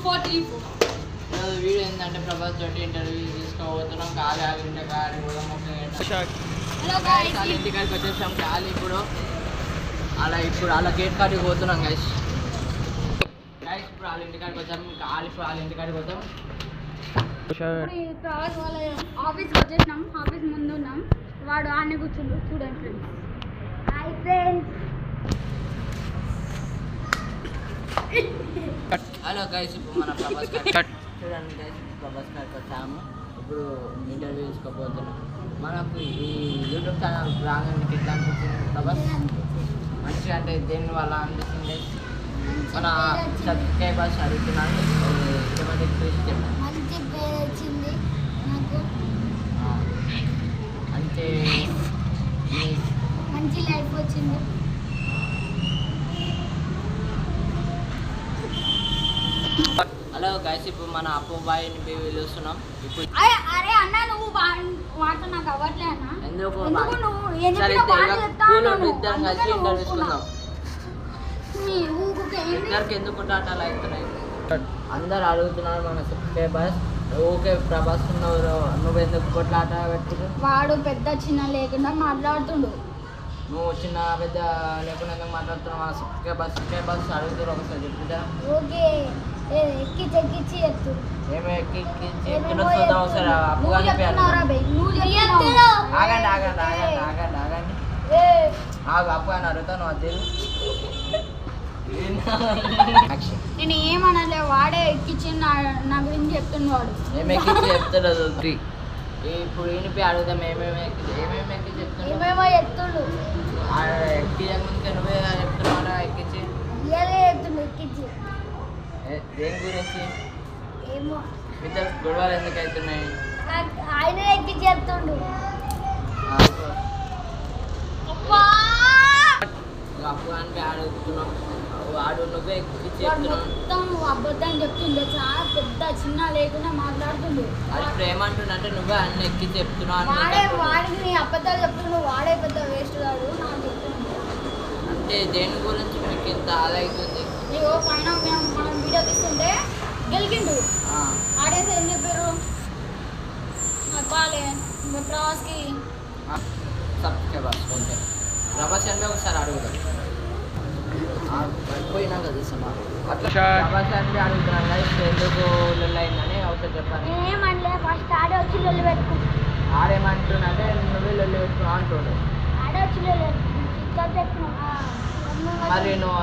2434. Video ఏంటంటే ప్రభాస్ తోటి interview తీసుకోబోతున్నాం. ఖాళీ ఆగింటే ఖాళీ కూడా Hello guys. ఖాళీ ఇంటికాడికి వచ్చేసాం. ఖాళీ ఇప్పుడు అలా గేట్ కాడికి పోతున్నాం గైస్. ఇప్పుడు వాళ్ళ ఇంటికాడికి వచ్చాం. ఖాళీ ఇప్పుడు వాళ్ళ ఇంటికాడికి పోతాం. ప్రవాస్ వాళ్ళ ఆఫీస్కి వచ్చేసినాం. ఆఫీస్ ముందు ఉన్నాం. వాడు ఆనే కూర్చుండు చూడండి friends. Hi friends. Hello guys, ఇప్పుడు మన ప్రభాస్ చూడండి గైస్, ప్రభాస్ గారికి వచ్చాము. ఇప్పుడు ఇంటర్వ్యూ తీసుకోబోతున్నాం. మనకు ఈ యూట్యూబ్ ఛానల్ రాగానే ఎట్లా అనిపిస్తుంది ప్రభాస్? మంచిగా అంటే దేని వల్ల అనిపిస్తుంది? మన సబ్స్క్రైబర్స్ అడుగుతున్నాను ఏమంటే చెప్పండి. మంచి పేరు వచ్చింది నాకు. అంటే మంచి లైఫ్ వచ్చింది. హలో గైస్, ఇప్పుడు మన అప్పు బాయ్ని పిలుస్తున్నాం. ఇప్పుడు అరే అన్న నువ్వు వాడితో నాకు అవ్వట్లే అన్న. ఎందుకు ఇద్దరం కలిసి ఇంటర్వ్యూ తీసుకుందాం. ఇద్దరికి ఎందుకు అట్లా అవుతున్నాయి? అందరు అడుగుతున్నారు మన సబ్స్క్రైబర్స్. ఓకే ప్రభాస్ నువ్వు ఎందుకు కొట్లాట పెట్టుకుంటు? వాడు పెద్ద చిన్న లేకుండా మాట్లాడుతుండు. నువ్వు చిన్న పెద్ద లేకుండా ఎందుకు మాట్లాడుతున్నావు? మన సబ్స్క్రైబర్స్ అడుగుతారు, ఒకసారి చెప్తుంటా. ఓకే ఎక్కిచ్చి ఎత్తు. ఏమి ఎక్కించి చూద్దాం ఒకసారి. అప్పు కానీ ఆగండి ఆగండి ఆగండి ఆగండి ఆగండి ఆగు. అప్పు అని అడుగుతాను అది నేను ఏమనలే, వాడే ఎక్కించి నా గురించి చెప్తుండు. వాడు ఏమి ఎక్కించి చెప్తాడు. ఇప్పుడు ఈయనపై అడుగుదాం ఏమేమి ఎక్కి చెప్తున్నాడు. ఏమేమో ఎత్తుండు. ఎక్కించక నువ్వే చెప్తున్నావు ఎక్కించి. ఇయ్యలే ఎత్తుండు ఎక్కించి. దేని గురించి? ఏమో ఇద్దరు గొడవలు ఎందుకు అవుతున్నాయి? ఆయన ఎక్కించి చెప్తుండు. అప్పు అని అడుగుతున్నాం. వాడు నువ్వే ఎక్కించి చెప్తున్నావు. మొత్తం అబద్ధం చెప్తుండే. చాలా పెద్ద చిన్న లేకుండా మాట్లాడుతుండు. అది ఇప్పుడు ఏమంటుండంటే నువ్వే అన్ని ఎక్కి చెప్తున్నావు. వాడిని అబద్ధాలు చెప్తుండు. వాడే పెద్ద వేస్ట్ కాదు నాకు చెప్తుండు. అంటే దేని గురించి మీకు ఇంత ఆలవుతుంది? నీకు పైన మనం వీడియో తీస్తుంటే గెలికిండు. ఆడేసి ఏం చెప్పారు? చెప్పాలి ప్రవాస్కి సబ్స్క్రైబర్స్. ఓకే ప్రభాస్ అంటే ఒకసారి అడుగుతాం. పోయినాక చూస్తున్నా అట్లా ప్రభాస్ అంటే అడుగుతున్నాను కదా, ఎందుకు లొల్లి అయిందని ఒకసారి చెప్పాను. ఏమనలే, ఫస్ట్ ఆడే వచ్చి లొల్లి పెట్టుకో. ఆడేమంటుండే నువ్వే లొల్లి పెట్టుకున్నావు అంటుండే. ఆడే వచ్చి లొల్లి పెట్టుకున్నావు. మరి నువ్వు